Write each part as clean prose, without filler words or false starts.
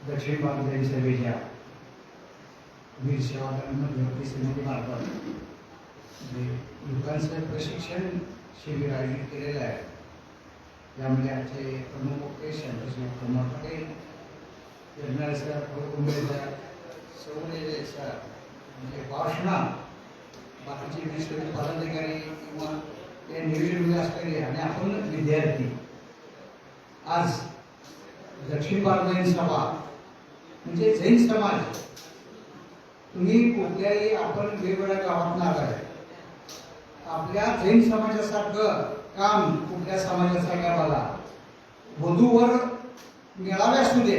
दक्षिण भारत सभेच्या वीर सेवादल समितीमार्फत जे युवकांचं प्रशिक्षण शिबिर आयोजित केलेलं आहे, यामध्ये आजचे प्रमुख वक्ते Santoshji Pramod Patel, Yadnyal sir, Kumbhe sir, Saurele sir, म्हणजे भाषणा बाकीचे विश्वविद्यालय पदाधिकारी किंवा ते नियोजन असलेले आणि आपण विद्यार्थी आज दक्षिण भारत जैन सभा म्हणजे जैन समाज, तुम्ही कुठल्याही आपण वेगवेगळ्या गावात नागाय, आपल्या जैन समाजासारखं काम कुठल्या समाजाचं काय बघा, वधूवर मेळावे असू दे,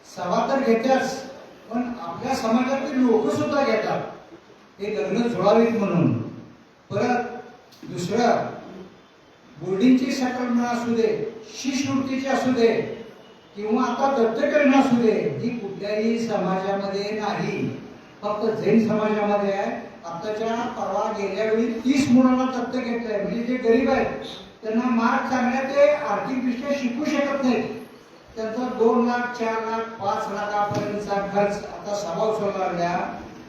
सभा तर घेत्याच, पण आपल्या समाजातील लोक सुद्धा घेतात हे लग्न जुळावीत म्हणून. परत दुसरं बोर्डिंगची संकल्पना असू दे, शिष्यवृत्तीची असू दे किंवा आता दत्तकरण असू दे, ही कुठल्याही समाजामध्ये नाही, फक्त जैन समाजामध्ये आहे. आताच्या परवा गेल्या वेळी 30 मुलांना दत्तक घेतलंय. म्हणजे जे गरीब आहेत त्यांना मार्क चांगल्या ते आर्थिकदृष्ट्या शिकू शकत नाहीत, त्यांचा 2 लाख 4 लाख 5 लाखापर्यंतचा खर्च आता सभा उचलला लागल्या.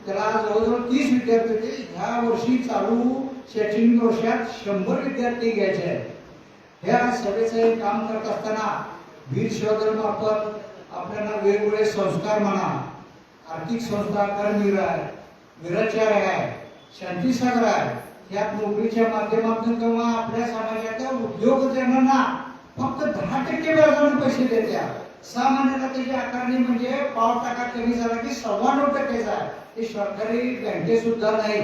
त्याला जवळजवळ 30 विद्यार्थी होते. ह्या वर्षी चालू शैक्षणिक वर्षात 100 विद्यार्थी घ्यायचे आहेत. ह्या सभेचं काम करत असताना वीर सेवादल मार्फत आपल्याला वेगवेगळे संस्कार म्हणा, आर्थिक संस्था, कर्मवीर आहे, वीराचार्य आहे, शांतीसागर आहे, या नोकरीच्या माध्यमातून किंवा आपल्या समाजाच्या उद्योगजनांना फक्त 10% व्याजाने पैसे देत्या. सामान्यतः त्याची आकारणी म्हणजे 0.5% कमी झाला की 9.25% आहे. हे सरकारी बँके सुद्धा नाही.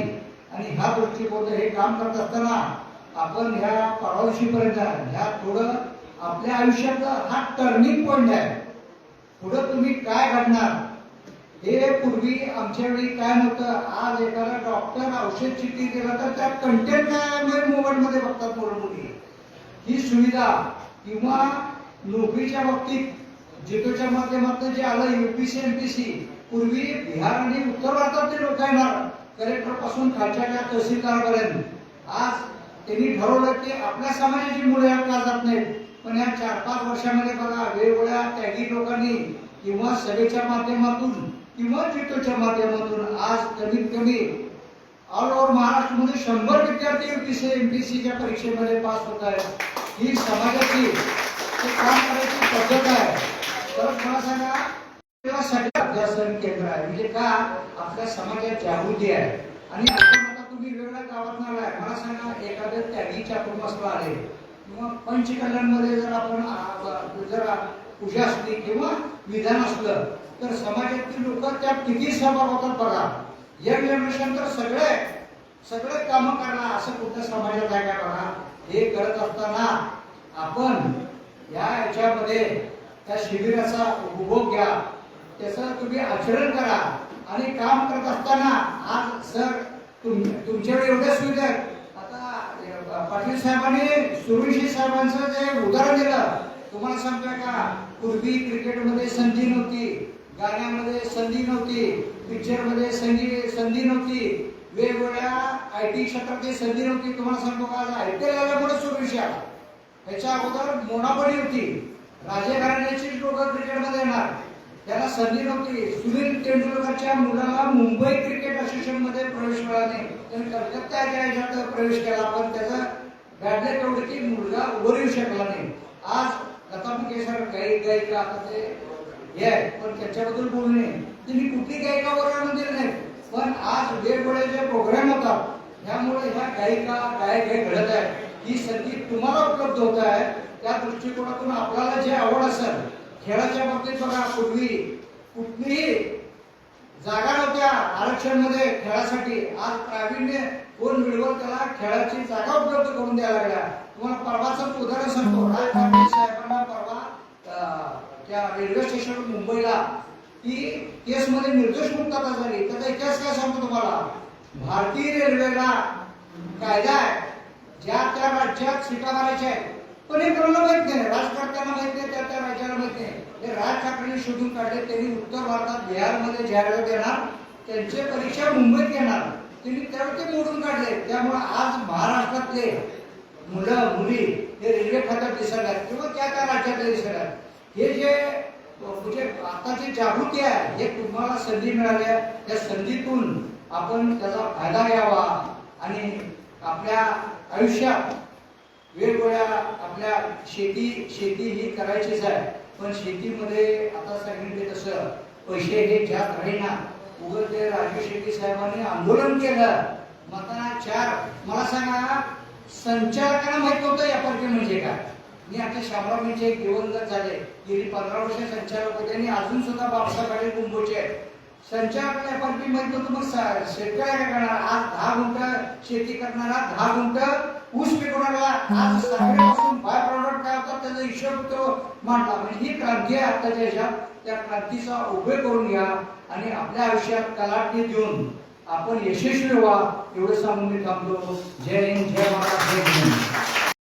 आणि ह्या दृष्टिकोन हे काम करत असताना आपण ह्या परवानशीपर्यंत ह्या थोडं आपल्या आयुष्यातला हा टर्निंग पॉइंट आहे. पुढं तुम्ही काय घडणार हे पूर्वी आमच्या वेळी काय नव्हतं. आज एखादा डॉक्टर औषध चिठ्ठी दिला तर त्यात कंटेंट काय मोबाईल मध्ये बघतात मुलं. ही सुविधा किंवा नोकरीच्या बाबतीत जितोच्या माध्यमातून जे आलं UPC MPC, पूर्वी बिहार आणि उत्तर भारतातले लोक येणार कलेक्टर पासून खालच्या तहसीलदारापर्यंत. आज त्यांनी ठरवलं की आपल्या समाजाची मुलं यात जात नाहीत, पण या 4-5 वर्षामध्ये बघा वेगवेगळ्या त्यागी लोकांनी किंवा सभेच्या माध्यमातून किंवा जितोच्या माध्यमातून आज कमीत कमी ऑल ओव्हर महाराष्ट्रामध्ये 100 विद्यार्थी UPC MPCच्या परीक्षेमध्ये पास होत आहेत. ही समाजाची काम करायची पद्धत आहे. तर मला सांगा, तेव्हा सगळ्या अभ्यासन केंद्र आहे म्हणजे का आपल्या समाजात जागृती आहे. आणि आपण आता तुम्ही वेगवेगळ्या गावात आलाय, मला सांगा एखाद्या त्यागी चातुर्मासला आले किंवा पंचकल्याणमध्ये जर आपण जरा पूजा असली किंवा विधान असलं तर समाजातील लोक त्यात किती सहभाग होतात बघा. यंग जनरेशन तर सगळे कामं करणार असं कुठल्या समाजात आहे काय बघा. हे करत असताना आपण याच्यामध्ये त्या शिबिराचा उपभोग घ्या, त्याचं तुम्ही आचरण करा. आणि काम करत असताना आज सर तुमच्याकडे एवढ्या सुविधा आहेत. आता पाटील साहेबांनी सुरुशी साहेबांचं जे उदाहरण दिलं तुम्हाला सांगतोय का, पूर्वी क्रिकेटमध्ये संधी नव्हती, गाण्यामध्ये संधी नव्हती, पिक्चरमध्ये संधी नव्हती, वेगवेगळ्या IT क्षेत्रातली संधी नव्हती. तुम्हाला सांगतो का, आज IPL आल्यामुळे सुरुशी आला. त्याच्या अगोदर मोनापडी होती, राजे घराण्याची लोक क्रिकेटमध्ये येणार, त्याला संधी नव्हती. सुनील तेंडुलकरच्या मुलाला मुंबई क्रिकेट असोसिएशन मध्ये प्रवेश मिळाला नाही, त्याने कलकत्त्याच्या ह्याच्यात प्रवेश केला, पण त्याचा बॅडले तेवढे की मुलगा वर येऊ शकला नाही. आज लता मंगेशकर गायिका आता ते हे आहे, पण त्याच्याबद्दल बोलू नये, त्यांनी कुठली गायिका वर दिली नाही. पण आज वेगवेगळे जे प्रोग्राम होतात त्यामुळे ह्या गायिका गायक हे घडत आहे. ही संधी तुम्हाला उपलब्ध होत आहे. त्या दृष्टिकोनातून आपल्याला जे आवड असेल खेळाच्या बाबतीत बघा, पूर्वी कुठलीही जागा नव्हत्या आरक्षण मध्ये खेळासाठी. आज प्रावीण्य कोण मिळवल त्याला खेळाची जागा उपलब्ध करून द्यायला लागल्या. तुम्हाला परवाचं उदाहरण सांगतो. राज ठाकरे साहेबांना परवा त्या रेल्वे स्टेशन मुंबईला ती केसमध्ये निर्दोष मुक्तता झाली. त्याचा इतिहास काय सांगतो तुम्हाला. भारतीय रेल्वेला कायदा आहे, ज्या त्या राज्यात सीटा मारायच्या आहेत, पण हे कोणाला माहित नाही, राजकारत्यांना माहित नाही, त्या राज्याला माहित नाही. हे राज ठाकरेंनी शोधून काढले. त्यांनी उत्तर भारतात बिहारमध्ये जाहिरात देणार, त्यांचे परीक्षा मुंबईत घेणार, त्यांनी त्यावेळी ते मोडून काढले. त्यामुळे आज महाराष्ट्रातले मुलं मुली हे रेल्वे खात्यात दिसत आहेत किंवा त्या त्या राज्यात दिसत आहेत. हे जे म्हणजे आता जी जागृती आहे हे तुम्हाला संधी मिळाली आहे, त्या संधीतून आपण त्याचा फायदा घ्यावा आणि आपल्या आयुष्यात वेगवेगळ्या आपल्या शेती ही करायचीच आहे. पण शेतीमध्ये आता सांगितले तसं पैसे हे ज्यात राहीना. उगाच ते राजू शेट्टी साहेबांनी आंदोलन केलं मताना 4. मला सांगा संचालकांना माहित होतं एफआरपी म्हणजे काय? मी आता शामराव म्हणजे एक दिवंगत झाले, गेली 15 वर्ष संचालक होते आणि अजून सुद्धा बाबासाहेब पाटील कुंभोचे आहेत. संचालकांना एफआरपी माहित होतं, मग शेतकऱ्या काय करणार? आज 10 गुंठ शेती करणारा 10 गुंठ ऊस पिकवणारा आज साखरेपासून बाय प्रॉडक्ट काय होतात त्याचा हिशोब तो मांडला. म्हणजे ही क्रांती आहे आताच्या ह्याच्यात. त्या क्रांतीचा उपयोग करून घ्या आणि आपल्या आयुष्यात कलाटणी देऊन आपण यशस्वी व्हा एवढं सांगून मी थांबतो. जय हिंद, जय महाराष्ट्र.